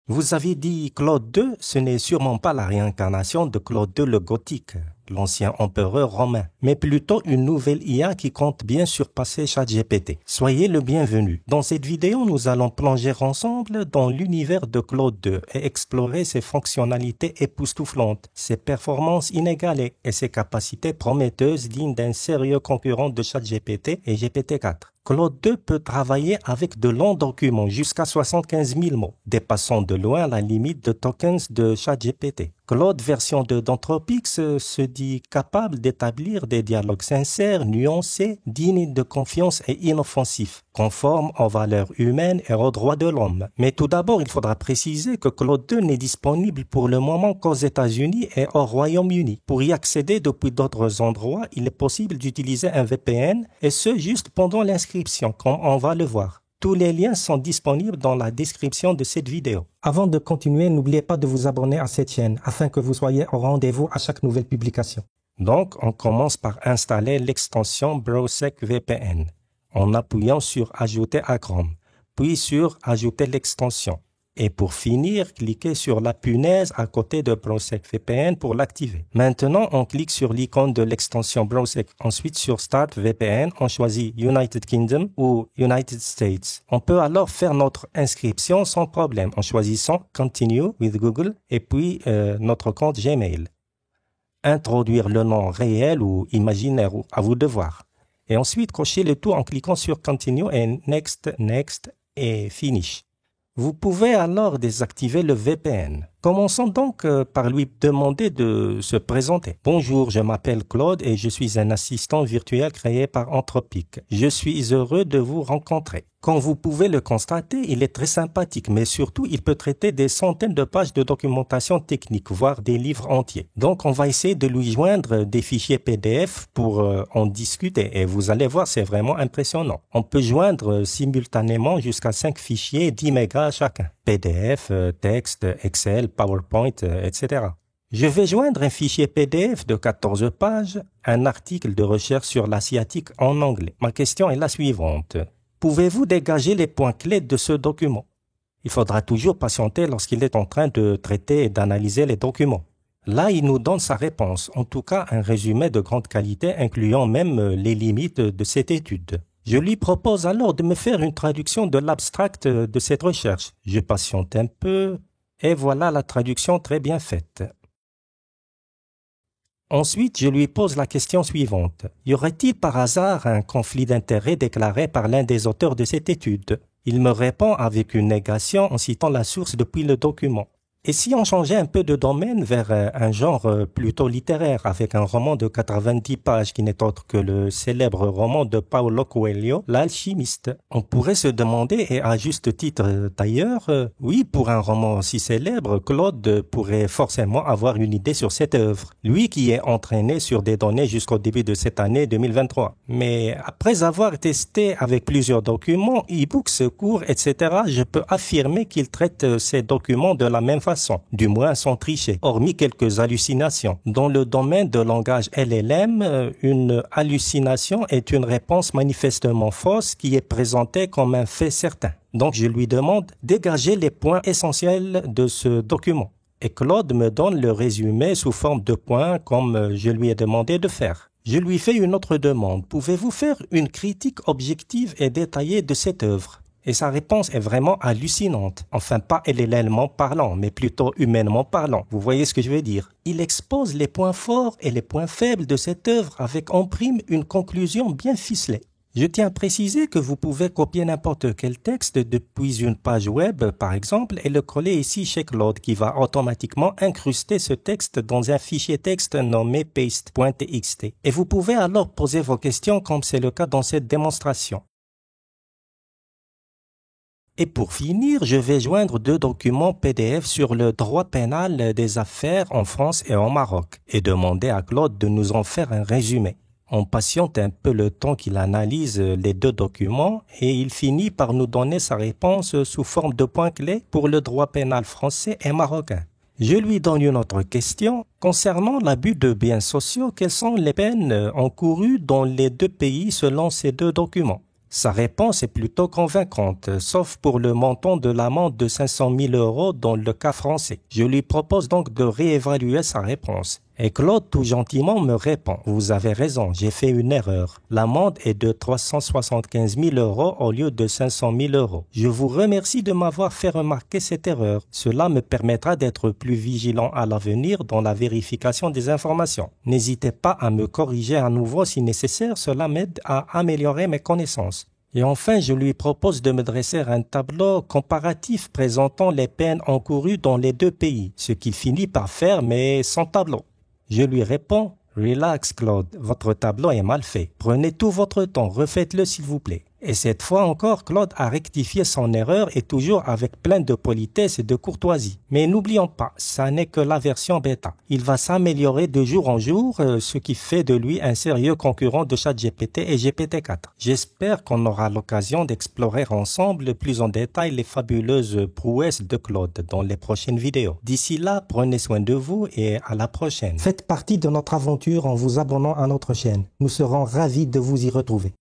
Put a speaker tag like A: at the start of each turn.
A: Vous avez dit Claude II, ce n'est sûrement pas la réincarnation de Claude II le Gothique, l'ancien empereur romain, mais plutôt une nouvelle IA qui compte bien surpasser ChatGPT. Soyez le bienvenu. Dans cette vidéo, nous allons plonger ensemble dans l'univers de Claude II et explorer ses fonctionnalités époustouflantes, ses performances inégalées et ses capacités prometteuses dignes d'un sérieux concurrent de ChatGPT et GPT-4. Claude II peut travailler avec de longs documents jusqu'à 75 000 mots, dépassant de loin la limite de tokens de ChatGPT. Claude version 2 d'Anthropics se dit capable d'établir des dialogues sincères, nuancés, dignes de confiance et inoffensifs, conformes aux valeurs humaines et aux droits de l'homme. Mais tout d'abord, il faudra préciser que Claude II n'est disponible pour le moment qu'aux États-Unis et au Royaume-Uni. Pour y accéder depuis d'autres endroits, il est possible d'utiliser un VPN, et ce juste pendant l'inscription, comme on va le voir. Tous les liens sont disponibles dans la description de cette vidéo. Avant de continuer, n'oubliez pas de vous abonner à cette chaîne afin que vous soyez au rendez-vous à chaque nouvelle publication. Donc, on commence par installer l'extension Browsec VPN en appuyant sur Ajouter à Chrome, puis sur Ajouter l'extension. Et pour finir, cliquez sur la punaise à côté de Browsec VPN pour l'activer. Maintenant, on clique sur l'icône de l'extension Browsec. Ensuite, sur Start VPN, on choisit United Kingdom ou United States. On peut alors faire notre inscription sans problème en choisissant Continue with Google et puis notre compte Gmail. Introduire le nom réel ou imaginaire, à vous de voir. Et ensuite, cochez le tout en cliquant sur Continue et Next, Next et Finish. Vous pouvez alors désactiver le VPN. Commençons donc par lui demander de se présenter. Bonjour, je m'appelle Claude et je suis un assistant virtuel créé par Anthropic. Je suis heureux de vous rencontrer. Comme vous pouvez le constater, il est très sympathique, mais surtout, il peut traiter des centaines de pages de documentation technique, voire des livres entiers. Donc, on va essayer de lui joindre des fichiers PDF pour en discuter et vous allez voir, c'est vraiment impressionnant. On peut joindre simultanément jusqu'à 5 fichiers 10 mégas chacun. PDF, texte, Excel, PowerPoint, etc. Je vais joindre un fichier PDF de 14 pages, un article de recherche sur l'asiatique en anglais. Ma question est la suivante. Pouvez-vous dégager les points clés de ce document? Il faudra toujours patienter lorsqu'il est en train de traiter et d'analyser les documents. Là, il nous donne sa réponse, en tout cas un résumé de grande qualité incluant même les limites de cette étude. Je lui propose alors de me faire une traduction de l'abstract de cette recherche. Je patiente un peu et voilà la traduction très bien faite. Ensuite, je lui pose la question suivante. Y aurait-il par hasard un conflit d'intérêts déclaré par l'un des auteurs de cette étude? Il me répond avec une négation en citant la source depuis le document. Et si on changeait un peu de domaine vers un genre plutôt littéraire avec un roman de 90 pages qui n'est autre que le célèbre roman de Paulo Coelho, L'Alchimiste? On pourrait se demander, et à juste titre d'ailleurs, oui, pour un roman aussi célèbre, Claude pourrait forcément avoir une idée sur cette œuvre. Lui qui est entraîné sur des données jusqu'au début de cette année 2023. Mais après avoir testé avec plusieurs documents, e-books, cours, etc., je peux affirmer qu'il traite ces documents de la même façon. Du moins sans tricher, hormis quelques hallucinations. Dans le domaine de langage LLM, une hallucination est une réponse manifestement fausse qui est présentée comme un fait certain. Donc je lui demande « Dégagez les points essentiels de ce document ». Et Claude me donne le résumé sous forme de points comme je lui ai demandé de faire. Je lui fais une autre demande. Pouvez-vous faire une critique objective et détaillée de cette œuvre? Et sa réponse est vraiment hallucinante. Enfin, pas LLM parlant, mais plutôt humainement parlant. Vous voyez ce que je veux dire? Il expose les points forts et les points faibles de cette œuvre avec en prime une conclusion bien ficelée. Je tiens à préciser que vous pouvez copier n'importe quel texte depuis une page web, par exemple, et le coller ici chez Claude, qui va automatiquement incruster ce texte dans un fichier texte nommé paste.txt. Et vous pouvez alors poser vos questions comme c'est le cas dans cette démonstration. Et pour finir, je vais joindre 2 documents PDF sur le droit pénal des affaires en France et au Maroc et demander à Claude de nous en faire un résumé. On patiente un peu le temps qu'il analyse les 2 documents et il finit par nous donner sa réponse sous forme de points clés pour le droit pénal français et marocain. Je lui donne une autre question. Concernant l'abus de biens sociaux, quelles sont les peines encourues dans les 2 pays selon ces 2 documents? Sa réponse est plutôt convaincante, sauf pour le montant de l'amende de 500 000 € dans le cas français. Je lui propose donc de réévaluer sa réponse. Et Claude tout gentiment me répond « Vous avez raison, j'ai fait une erreur. L'amende est de 375 000 € au lieu de 500 000 €. Je vous remercie de m'avoir fait remarquer cette erreur. Cela me permettra d'être plus vigilant à l'avenir dans la vérification des informations. N'hésitez pas à me corriger à nouveau si nécessaire, cela m'aide à améliorer mes connaissances. » Et enfin, je lui propose de me dresser un tableau comparatif présentant les peines encourues dans les deux pays, ce qu'il finit par faire mais sans tableau. Je lui réponds « Relax Claude, votre tableau est mal fait. Prenez tout votre temps, refaites-le s'il vous plaît. » Et cette fois encore, Claude a rectifié son erreur et toujours avec plein de politesse et de courtoisie. Mais n'oublions pas, ça n'est que la version bêta. Il va s'améliorer de jour en jour, ce qui fait de lui un sérieux concurrent de ChatGPT et GPT-4. J'espère qu'on aura l'occasion d'explorer ensemble plus en détail les fabuleuses prouesses de Claude dans les prochaines vidéos. D'ici là, prenez soin de vous et à la prochaine. Faites partie de notre aventure en vous abonnant à notre chaîne. Nous serons ravis de vous y retrouver.